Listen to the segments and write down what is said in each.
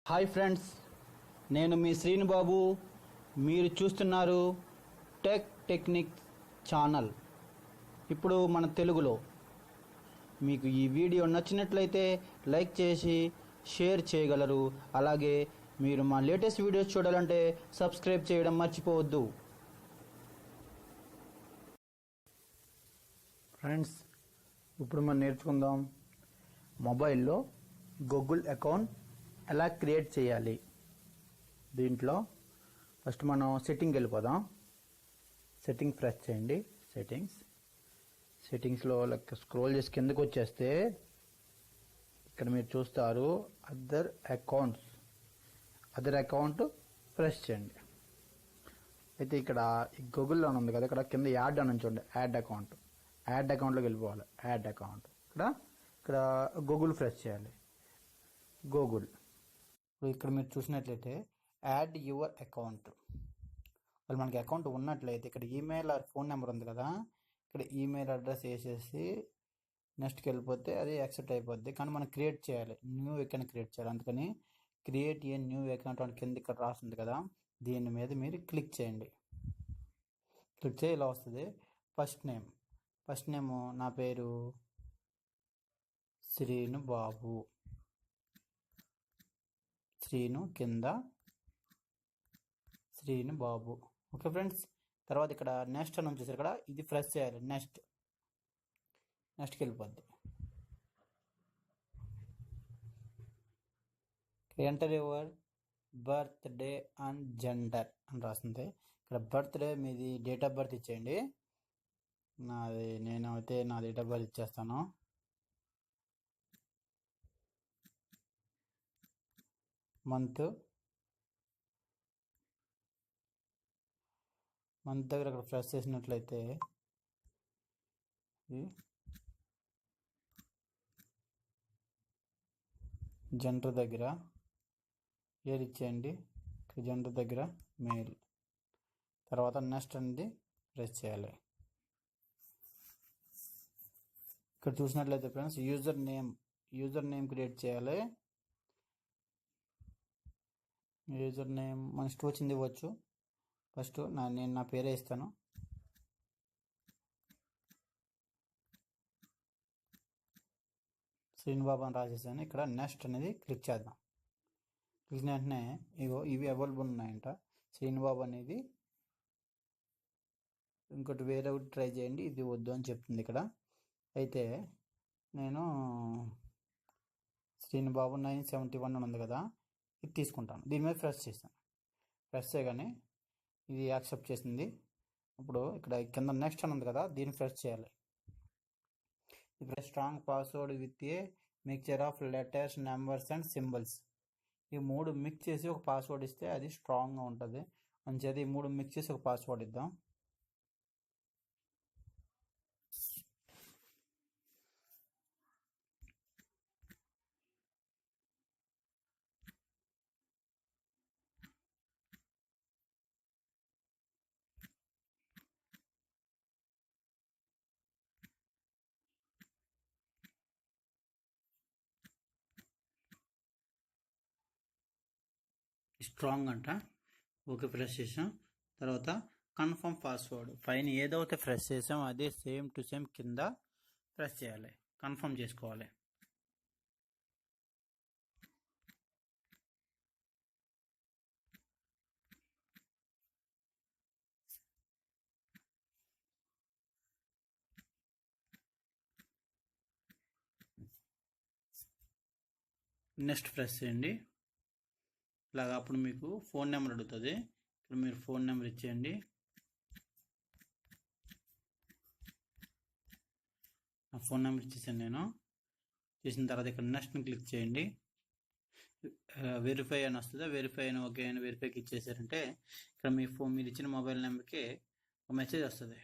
Hi friends, నేను మీ శ్రీనుబాబు. మీరు చూస్తున్నారు టెక్నిక్ ఛానల్. ఇప్పుడు మన తెలుగులో. మీకు ఈ వీడియో నచ్చినట్లయితే లైక్ చేసి షేర్ చేయగలరు. అలాగే మీరు మా లేటెస్ట్ వీడియోస్ చూడాలంటే సబ్స్క్రైబ్ చేయడం మర్చిపోవద్దు. ఫ్రెండ్స్, ఇప్పుడు మనం నేర్చుకుందాం మొబైల్లో గూగుల్ అకౌంట్ ఎలా క్రియేట్ చేయాలి. దీంట్లో ఫస్ట్ మనం సెట్టింగ్కి వెళ్ళిపోదాం. సెట్టింగ్ ప్రెస్ చేయండి. సెట్టింగ్స్లో స్క్రోల్ చేసి కిందకు వచ్చేస్తే ఇక్కడ మీరు చూస్తారు అదర్ అకౌంట్ ప్రెస్ చేయండి. అయితే ఇక్కడ ఈ గూగుల్లో ఉంది కదా, ఇక్కడ కింద యాడ్ అని చూడండి. యాడ్ అకౌంట్లోకి వెళ్ళిపోవాలి. ఇక్కడ గూగుల్ ప్రెస్ చేయాలి. గూగుల్. ఇప్పుడు ఇక్కడ మీరు చూసినట్లయితే యాడ్ యువర్ అకౌంట్. వాళ్ళు మనకి అకౌంట్ ఉన్నట్లయితే ఇక్కడ ఈమెయిల్ ఆర్ ఫోన్ నెంబర్ ఉంది కదా, ఇక్కడ ఈమెయిల్ అడ్రస్ వేసేసి నెక్స్ట్కి వెళ్ళిపోతే అది యాక్సెప్ట్ అయిపోద్ది. కానీ మనం క్రియేట్ చేయాలి, న్యూ అకౌంట్ క్రియేట్ చేయాలి. అందుకని క్రియేట్ ఏ న్యూ అకౌంట్ అని కింద ఇక్కడ రాస్తుంది కదా, దీని మీద మీరు క్లిక్ చేయండి. క్లిక్ చేయి, ఇలా వస్తుంది. ఫస్ట్ నేమ్ నా పేరు శ్రీనుబాబు. కింద శ్రీనుబాబు. Okay friends. తర్వాత ఇక్కడ నెక్స్ట్ అని వచ్చేసి ఇక్కడ ఇది ప్రెస్ చేయాలి. నెక్స్ట్కి వెళ్ళిపోద్ది. Enter your birthday and gender అని రాస్తుంది. ఇక్కడ బర్త్డే మీది డేట్ ఆఫ్ బర్త్ ఇచ్చేయండి. నా డేట్ ఆఫ్ బర్త్ ఇచ్చేస్తాను. మంత్ దగ్గర అక్కడ ప్రెస్ చేసినట్లయితే జెండర్ దగ్గర ఏది ఇచ్చేయండి. జెండర్ దగ్గర మెయిల్. తర్వాత నెక్స్ట్ అనేది ప్రెస్ చేయాలి. ఇక్కడ చూసినట్లయితే ఫ్రెండ్స్ యూజర్ నేమ్ క్రియేట్ చేయాలి. యూజర్ నేమ్ మన ఇష్టం వచ్చింది ఇవ్వచ్చు. ఫస్ట్ నేను నా పేరే ఇస్తాను. శ్రీనుబాబు అని రాసేసాను. ఇక్కడ నెక్స్ట్ అనేది క్లిక్ చేద్దాం. క్లిక్ వెంటనే ఇవి అవైలబుల్ ఉన్నాయంట. శ్రీనుబాబు అనేది ఇంకోటి వేరే ఒకటి ట్రై చేయండి, ఇది వద్దు అని చెప్తుంది ఇక్కడ. అయితే నేను శ్రీనుబాబు 971 ఉంది కదా, ఇది తీసుకుంటాను. దీని మీద ప్రెస్ చేస్తాను. ప్రెస్ చేయగానే ఇది యాక్సెప్ట్ చేసింది. ఇప్పుడు ఇక్కడ కింద నెక్స్ట్ అని ఉంది కదా, దీన్ని ప్రెస్ చేయాలి. ఇప్పుడు strong password with a mixture of letters, numbers and symbols. ఈ 3 మిక్స్ చేసి ఒక పాస్వర్డ్ ఇస్తే అది స్ట్రాంగ్గా ఉంటుంది. అంచేది ఈ 3 మిక్స్ చేసి ఒక పాస్వర్డ్ ఇద్దాం. స్ట్రాంగ్ అంట. ఓకే, ప్రెస్ చేసాం. తర్వాత కన్ఫర్మ్ పాస్వర్డ్ పైన ఏదైతే ప్రెస్ చేసాం అదే సేమ్ టు సేమ్ కింద ప్రెస్ చేయాలి. కన్ఫర్మ్ చేసుకోవాలి. నెక్స్ట్ ప్రెస్ చేయండి. ఇలాగా అప్పుడు మీకు ఫోన్ నెంబర్ అడుగుతుంది. ఇక్కడ మీరు ఫోన్ నెంబర్ ఇచ్చేయండి. నా ఫోన్ నెంబర్ ఇచ్చేసాను నేను. చేసిన తర్వాత ఇక్కడ నెక్స్ట్ క్లిక్ చేయండి. వెరిఫై అని వస్తుంది. వెరిఫై అని ఓకే అని వెరిఫైకి ఇచ్చేసారంటే ఇక్కడ మీరు ఇచ్చిన మొబైల్ నెంబర్కి ఒక మెసేజ్ వస్తుంది,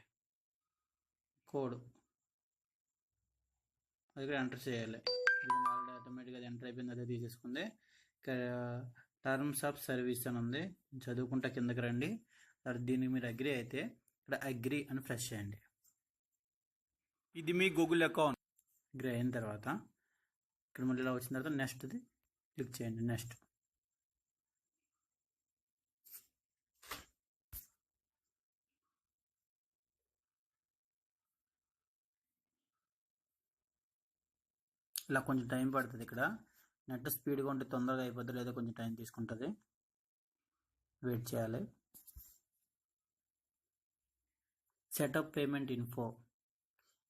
కోడ్. అది కూడా ఎంటర్ చేయాలి. ఆల్రెడీ ఆటోమేటిక్గా అది ఎంటర్ అయిపోయింది, అదే తీసేసుకుంది. ఇక్కడ టర్మ్స్ ఆఫ్ సర్వీస్ అని ఉంది, చదువుకుంటా కిందకి రండి. దీనికి మీరు అగ్రి అయితే ఇక్కడ అగ్రి అని ప్రెస్ చేయండి. ఇది మీ గూగుల్ అకౌంట్. అగ్రి అయిన తర్వాత ఇక్కడ మళ్ళీ ఇలా వచ్చిన తర్వాత నెక్స్ట్ది క్లిక్ చేయండి. నెక్స్ట్ ఇలా కొంచెం టైం పడుతుంది. ఇక్కడ నెట్ స్పీడ్గా ఉంటే తొందరగా అయిపోద్ది, లేదా కొంచెం టైం తీసుకుంటుంది, వెయిట్ చేయాలి. సెటప్ పేమెంట్ ఇన్ఫో,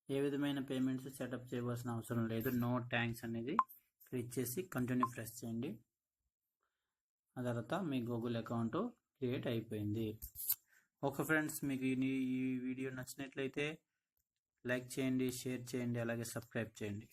ఏ విధమైన పేమెంట్స్ సెటప్ చేయవలసిన అవసరం లేదు. నో ట్యాంక్స్ అనేది క్లిక్ చేసి కంటిన్యూ ప్రెస్ చేయండి. ఆ తర్వాత మీ గూగుల్ అకౌంట్ క్రియేట్ అయిపోయింది. ఓకే ఫ్రెండ్స్, మీకు ఈ వీడియో నచ్చినట్లయితే లైక్ చేయండి, షేర్ చేయండి, అలాగే సబ్స్క్రైబ్ చేయండి.